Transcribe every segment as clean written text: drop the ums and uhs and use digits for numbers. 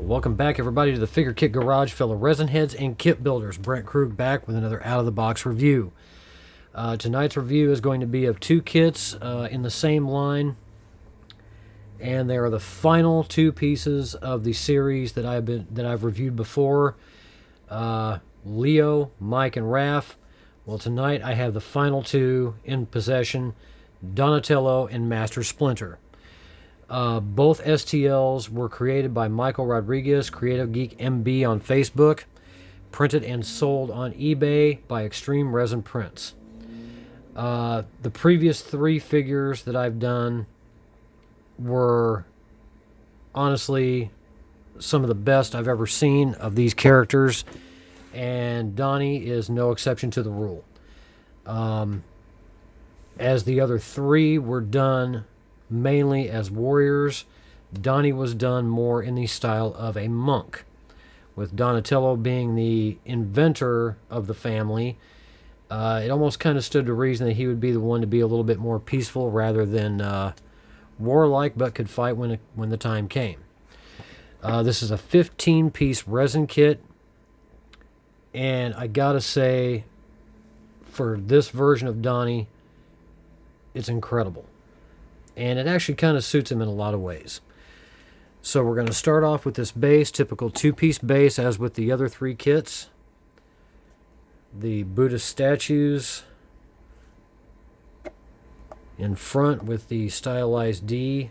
Welcome back, everybody, to the Figure Kit Garage, fellow resin heads and kit builders. Brent Krug back with another out-of-the-box review. Tonight's review is going to be of two kits in the same line, and they are the final two pieces of the series that I've reviewed before. Leo, Mike, and Raph. Well, tonight I have the final two in possession: Donatello and Master Splinter. Both STLs were created by Michel Rodriguez, Creative Geek MB on Facebook, printed and sold on eBay by Extreme Resin Prints. The previous three figures that I've done were honestly some of the best I've ever seen of these characters, and Donnie is no exception to the rule. As the other three were done mainly as warriors, Donnie was done more in the style of a monk, with Donatello being the inventor of the family. It almost kind of stood to reason that he would be the one to be a little bit more peaceful rather than warlike, but could fight when the time came. This is a 15-piece resin kit, and I gotta say, for this version of Donnie, it's incredible. And it actually kind of suits him in a lot of ways. So we're going to start off with this base, typical two-piece base as with the other three kits. The Buddhist statues in front with the stylized D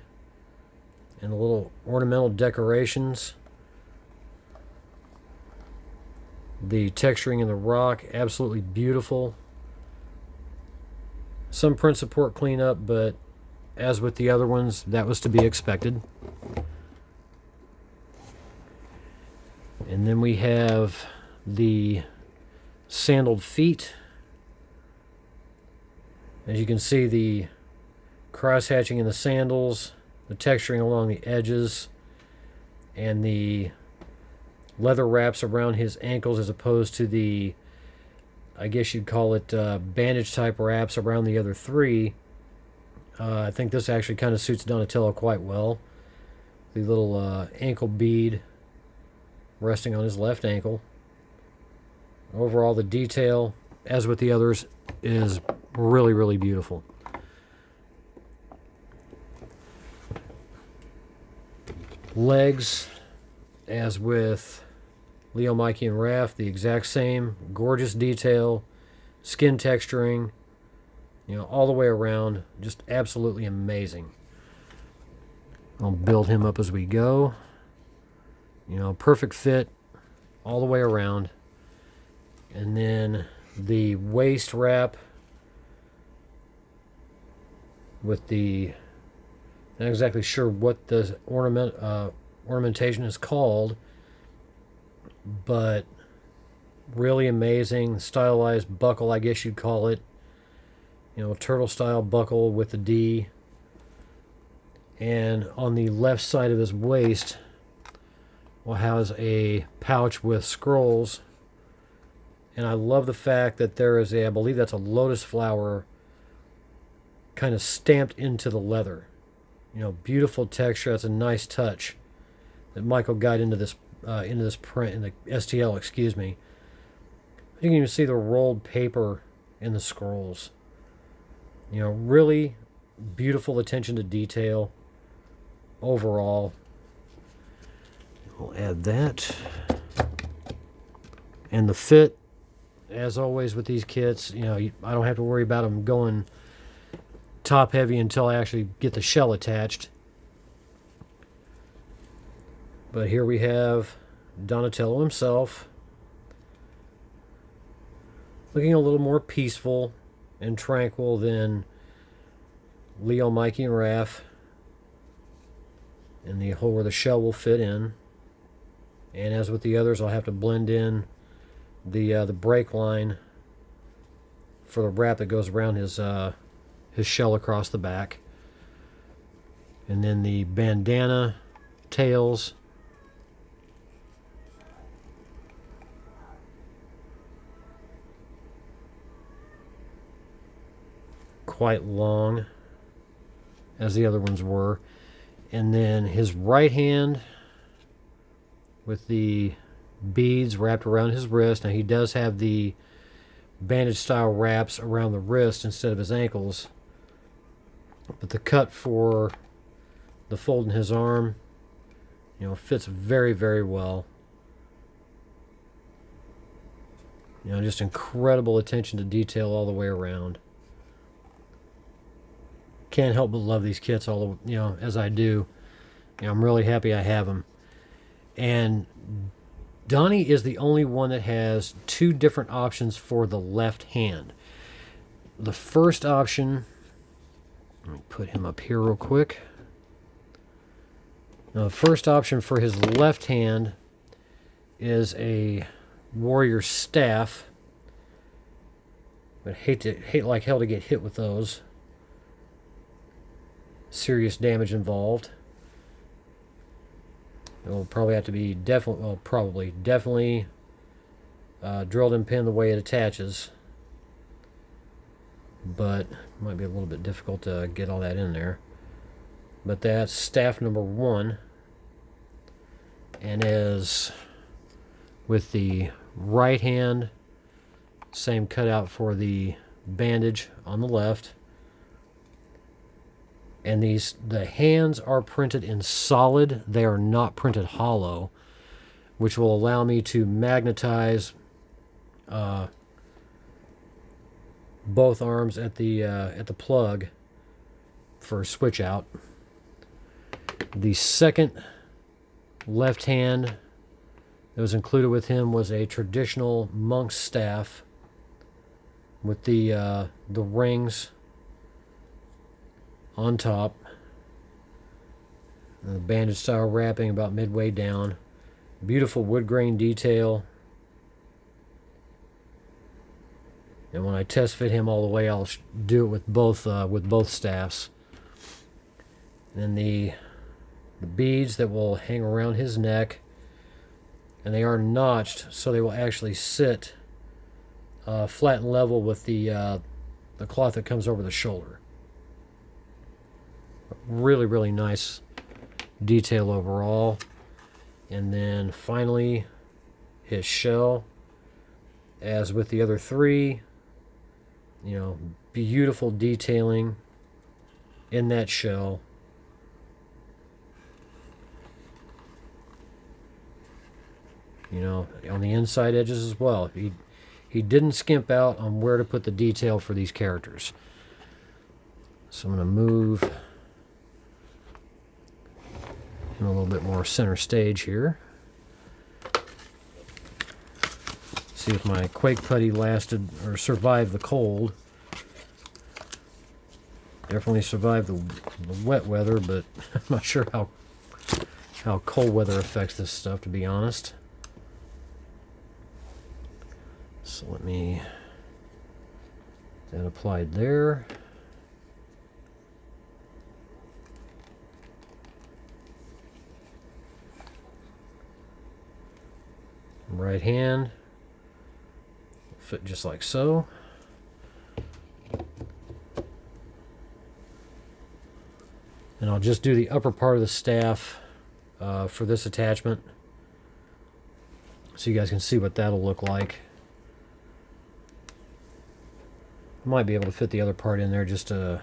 and the little ornamental decorations. The texturing in the rock, absolutely beautiful. Some print support cleanup, but as with the other ones, that was to be expected. And then we have the sandaled feet. As you can see, the cross-hatching in the sandals, the texturing along the edges, and the leather wraps around his ankles as opposed to the, I guess you'd call it, bandage-type wraps around the other three. I think this actually kind of suits Donatello quite well. The little ankle bead resting on his left ankle. Overall, the detail, as with the others, is really, really beautiful. Legs, as with Leo, Mikey, and Raph, the exact same. Gorgeous detail, skin texturing, all the way around, just absolutely amazing. I'll build him up as we go. Perfect fit all the way around. And then the waist wrap with the, not exactly sure what the ornamentation is called, but really amazing. Stylized buckle, I guess you'd call it. Turtle style buckle with the D. And on the left side of his waist will has a pouch with scrolls. And I love the fact that there is I believe that's a lotus flower kind of stamped into the leather. Beautiful texture. That's a nice touch that Michael got into this print, in the STL, excuse me. You can even see the rolled paper in the scrolls. Really beautiful attention to detail overall. We'll add that. And the fit, as always with these kits, I don't have to worry about them going top heavy until I actually get the shell attached. But here we have Donatello himself, looking a little more peaceful and tranquil than Leo, Mikey, and Raph, in the hole where the shell will fit in. And as with the others, I'll have to blend in the brake line for the wrap that goes around his shell across the back. And then the bandana tails. Quite long, as the other ones were. And then his right hand with the beads wrapped around his wrist. Now he does have the bandage style wraps around the wrist instead of his ankles, but the cut for the fold in his arm, fits very, very well. Just incredible attention to detail all the way around. Can't help but love these kits as I do. I'm really happy I have them. And Donnie is the only one that has two different options for the left hand. The first option, let me put him up here real quick. Now, the first option for his left hand is a warrior staff. But hate like hell to get hit with those. Serious damage involved. It will probably have to be definitely drilled and pinned the way it attaches. But it might be a little bit difficult to get all that in there. But that's staff number 1. And as with the right hand, same cutout for the bandage on the left. And the hands are printed in solid. They are not printed hollow, which will allow me to magnetize both arms at the plug for switch out. The second left hand that was included with him was a traditional monk's staff with the rings on top, and the bandage style wrapping about midway down. Beautiful wood grain detail. And when I test fit him all the way, I'll do it with both staffs. And then the beads that will hang around his neck, and they are notched, so they will actually sit flat and level with the cloth that comes over the shoulder. Really, really nice detail overall. And then finally, his shell. As with the other three, beautiful detailing in that shell. On the inside edges as well. He didn't skimp out on where to put the detail for these characters. So I'm going to move him a little bit more center stage here. See if my Quake Putty lasted or survived the cold. Definitely survived the wet weather, but I'm not sure how cold weather affects this stuff, to be honest. So let me get that applied there. Right hand, fit just like so. And I'll just do the upper part of the staff for this attachment, so you guys can see what that'll look like. I might be able to fit the other part in there just to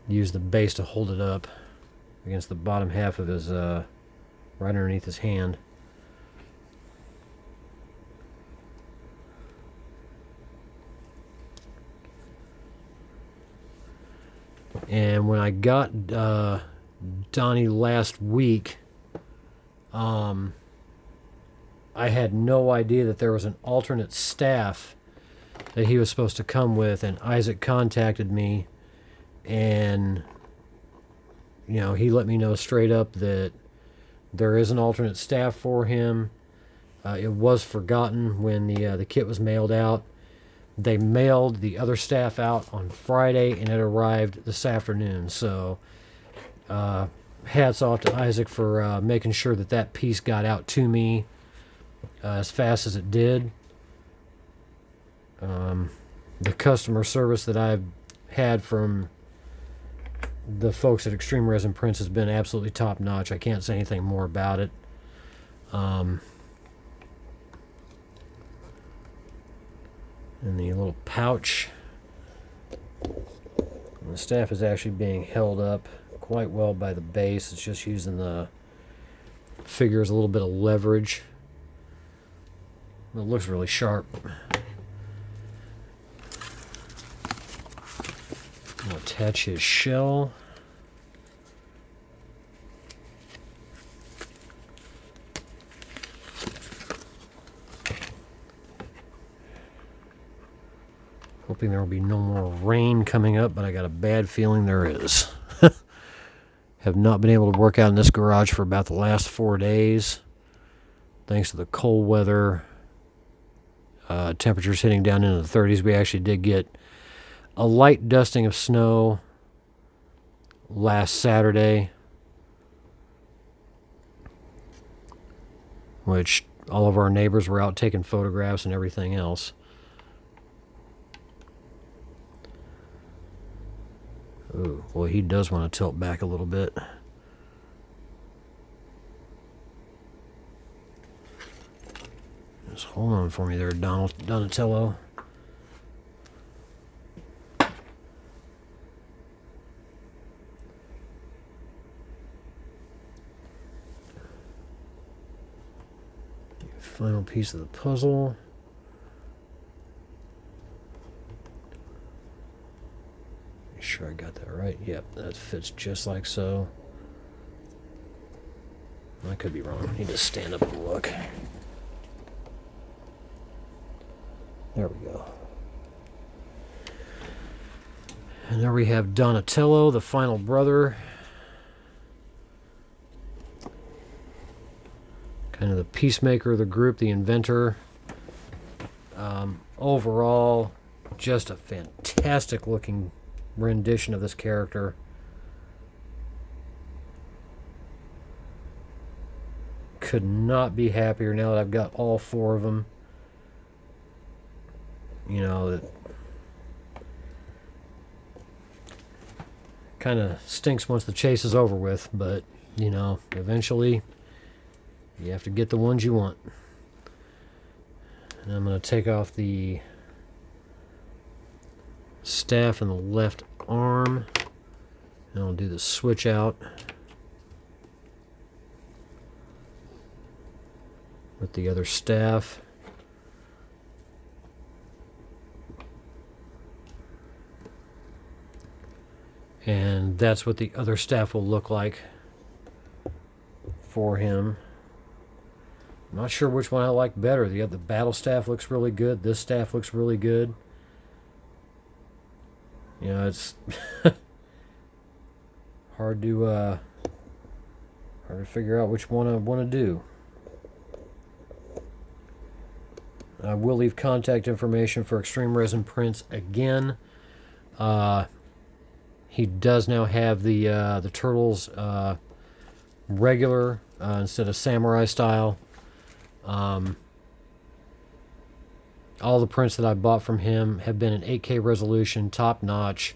use the base to hold it up against the bottom half of his right underneath his hand. And when I got Donnie last week, I had no idea that there was an alternate staff that he was supposed to come with, and Isaac contacted me, and he let me know straight up that there is an alternate staff for him. It was forgotten when the kit was mailed out. They mailed the other staff out on Friday, and it arrived this afternoon. So hats off to Isaac for making sure that piece got out to me as fast as it did. The customer service that I've had from the folks at Extreme Resin Prints has been absolutely top notch. I can't say anything more about it. And the little pouch. And the staff is actually being held up quite well by the base. It's just using the figures a little bit of leverage. It looks really sharp. I'll attach his shell. Hoping there will be no more rain coming up, but I got a bad feeling there is. Have not been able to work out in this garage for about the last 4 days. Thanks to the cold weather. Temperatures hitting down into the 30s. We actually did get a light dusting of snow last Saturday, which all of our neighbors were out taking photographs and everything else. Ooh, well, he does want to tilt back a little bit. Just hold on for me there, Donatello. Final piece of the puzzle. Make sure I got that right. Yep, that fits just like so. I could be wrong. I need to stand up and look. There we go. And there we have Donatello, the final brother. Kind of the peacemaker of the group, the inventor. Overall, just a fantastic looking rendition of this character. Could not be happier now that I've got all 4 of them. You know, it kind of stinks once the chase is over with, but, you know, eventually you have to get the ones you want. And I'm going to take off the staff in the left arm, and I'll do the switch out with the other staff. And that's what the other staff will look like for him. I'm not sure which one I like better. The battle staff looks really good. This staff looks really good. You know, it's hard to figure out which one I want to do. I will leave contact information for Extreme Resin Prints again. He does now have the Turtles regular instead of samurai style. All the prints that I bought from him have been an 8K resolution, top notch.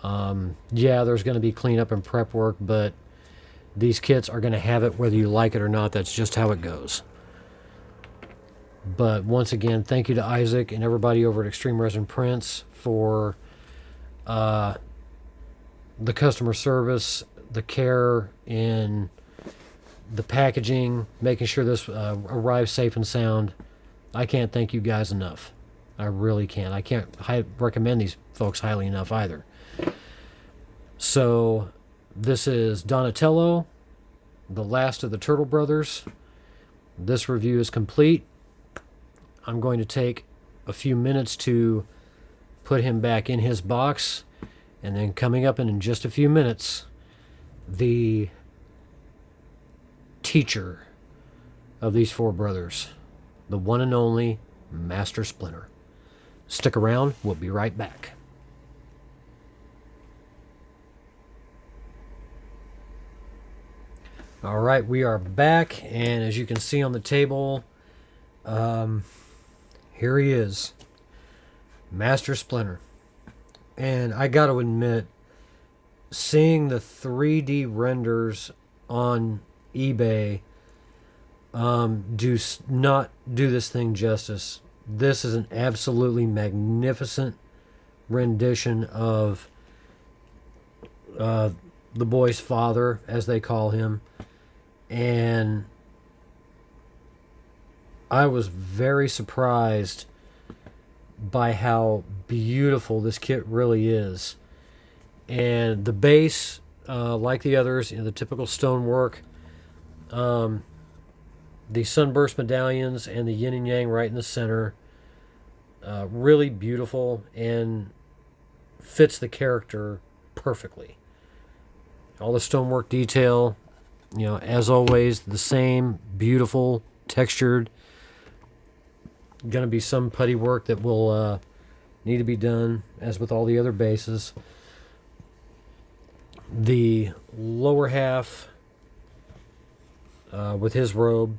Yeah, there's going to be cleanup and prep work, but these kits are going to have it whether you like it or not. That's just how it goes. But once again, thank you to Isaac and everybody over at Extreme Resin Prints for the customer service, the care in the packaging, making sure this arrives safe and sound. I can't thank you guys enough. I really can't. I can't recommend these folks highly enough either. So this is Donatello, the last of the Turtle Brothers. This review is complete. I'm going to take a few minutes to put him back in his box, and then coming up in just a few minutes, the teacher of these 4 brothers, the one and only Master Splinter. Stick around, we'll be right back. All right, we are back, and as you can see on the table, here he is, Master Splinter. And I got to admit, seeing the 3D renders on eBay not do this thing justice. This is an absolutely magnificent rendition of the boy's father, as they call him, and I was very surprised by how beautiful this kit really is. And the base, like the others, the typical stonework, the sunburst medallions and the yin and yang right in the center, really beautiful and fits the character perfectly. All the stonework detail, as always, the same beautiful, textured. Going to be some putty work that will need to be done, as with all the other bases. The lower half with his robe,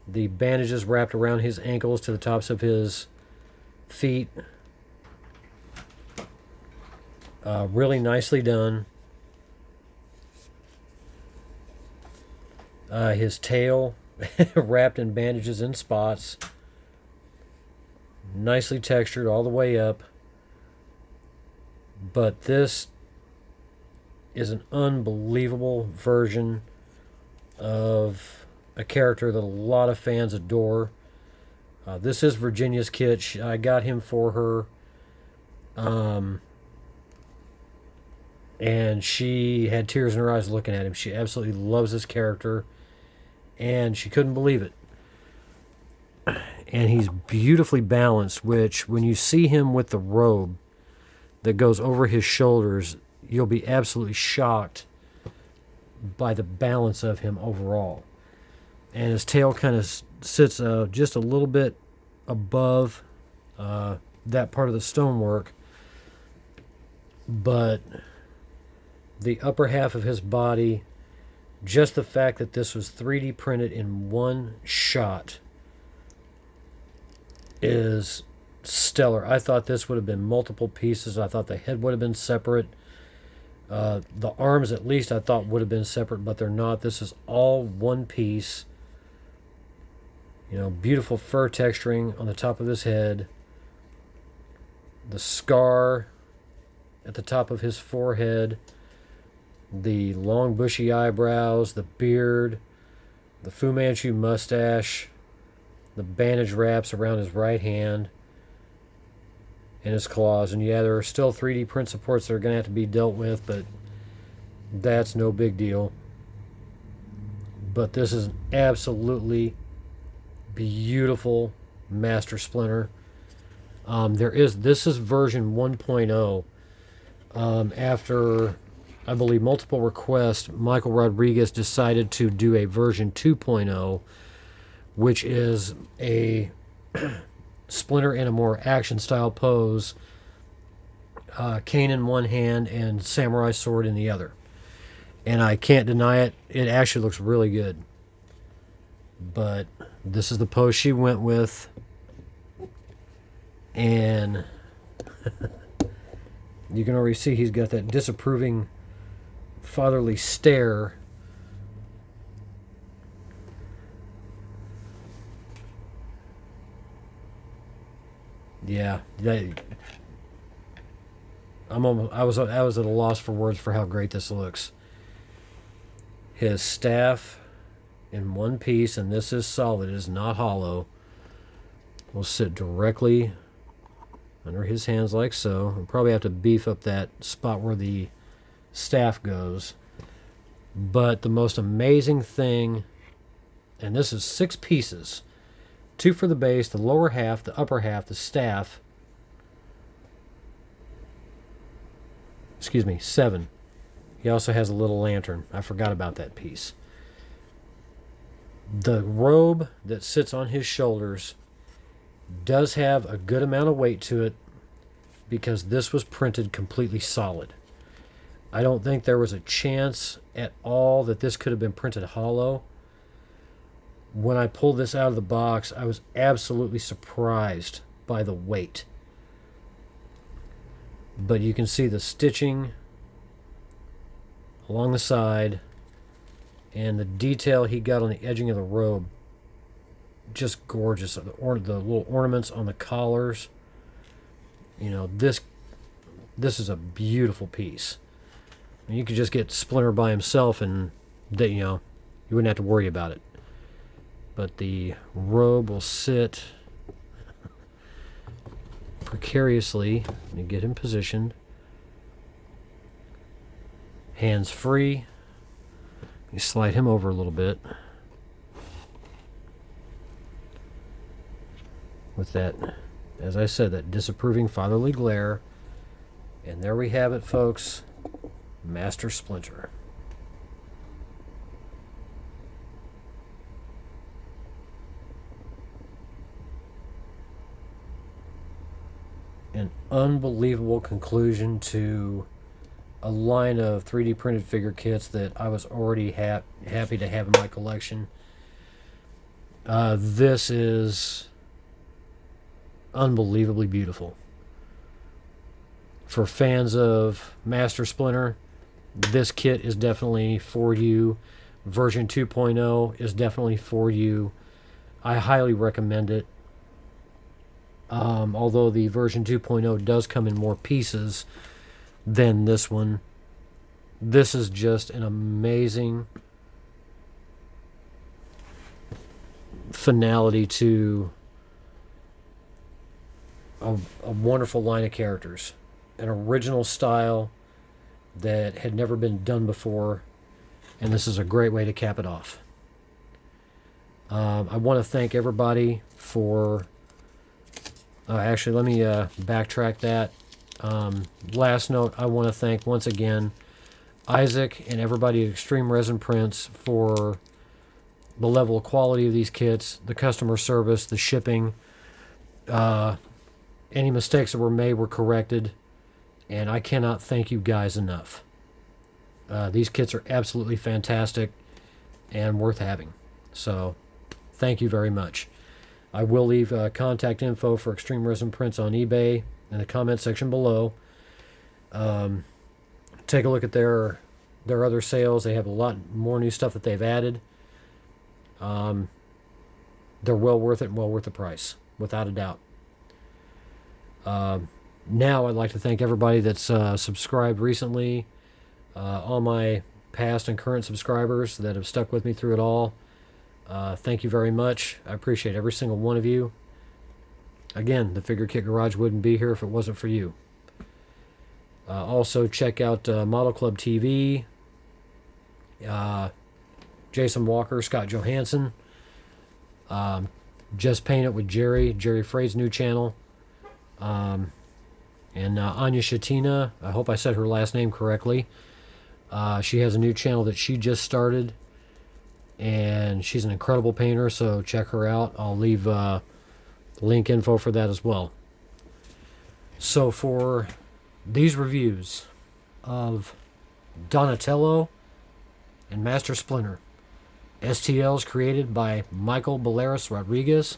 the bandages wrapped around his ankles to the tops of his feet, really nicely done. His tail wrapped in bandages in spots, nicely textured all the way up. But this is an unbelievable version of a character that a lot of fans adore. This is Virginia's kit. I got him for her. And she had tears in her eyes looking at him. She absolutely loves this character. And she couldn't believe it. And he's beautifully balanced, which when you see him with the robe that goes over his shoulders, you'll be absolutely shocked by the balance of him overall. And his tail kind of sits just a little bit above that part of the stonework. But the upper half of his body, just the fact that this was 3D printed in one shot, is stellar. I thought this would have been multiple pieces. I thought the head would have been separate. The arms, at least, I thought would have been separate, but they're not. This is all one piece. Beautiful fur texturing on the top of his head. The scar at the top of his forehead. The long bushy eyebrows, the beard, the Fu Manchu mustache, the bandage wraps around his right hand and his claws. And yeah, there are still 3D print supports that are going to have to be dealt with, but that's no big deal. But this is an absolutely beautiful Master Splinter. This is version 1.0. After, I believe, multiple requests, Michel Rodriguez decided to do a version 2.0, which is a Splinter in a more action-style pose, cane in one hand and samurai sword in the other. And I can't deny it, it actually looks really good. But this is the pose she went with. And you can already see he's got that disapproving fatherly stare. Yeah, I was at a loss for words for how great this looks. His staff in one piece, and this is solid, it is not hollow, will sit directly under his hands like so. I'll probably have to beef up that spot where the staff goes. But the most amazing thing, and this is 6 pieces, 2 for the base, the lower half, the upper half, the staff. Excuse me, 7. He also has a little lantern. I forgot about that piece. The robe that sits on his shoulders does have a good amount of weight to it because this was printed completely solid. I don't think there was a chance at all that this could have been printed hollow. When I pulled this out of the box, I was absolutely surprised by the weight. But you can see the stitching along the side, and the detail he got on the edging of the robe, just gorgeous. The little ornaments on the collars. You know, this is a beautiful piece. You could just get Splinter by himself, and that, you know, you wouldn't have to worry about it. But the robe will sit precariously. Let me get him positioned. Hands free. You slide him over a little bit. With that, as I said, that disapproving fatherly glare. And there we have it, folks. Master Splinter. An unbelievable conclusion to a line of 3D printed figure kits that I was already happy to have in my collection. This is unbelievably beautiful. For fans of Master Splinter, this kit is definitely for you. Version 2.0 is definitely for you. I highly recommend it. Although the version 2.0 does come in more pieces than this one, this is just an amazing finality to a wonderful line of characters. An original style that had never been done before, and this is a great way to cap it off. I want to thank everybody for... actually, let me backtrack that. Last note, I want to thank once again Isaac and everybody at Extreme Resin Prints for the level of quality of these kits, the customer service, the shipping. Any mistakes that were made were corrected, and I cannot thank you guys enough. These kits are absolutely fantastic and worth having. So, thank you very much. I will leave contact info for Extreme Resin Prints on eBay in the comment section below. Take a look at their other sales. They have a lot more new stuff that they've added. They're well worth it and well worth the price, without a doubt. Now I'd like to thank everybody that's subscribed recently, all my past and current subscribers that have stuck with me through it all. Thank you very much. I appreciate every single one of you. Again, the Figure Kit Garage wouldn't be here if it wasn't for you. Also, check out Model Club TV, Jason Walker, Scott Johansson, Just Paint It with Jerry Frey's new channel, and Anya Shatina. I hope I said her last name correctly. She has a new channel that she just started, and she's an incredible painter, so check her out. I'll leave link info for that as well. So for these reviews of Donatello and Master Splinter, STLs created by Michel Rodriguez,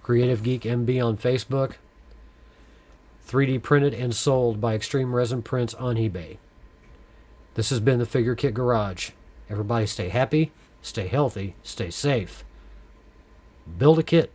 Creative Geek MB on Facebook, 3D printed and sold by Extreme Resin Prints on eBay. This has been the Figure Kit Garage. Everybody stay happy, stay healthy, stay safe. Build a kit.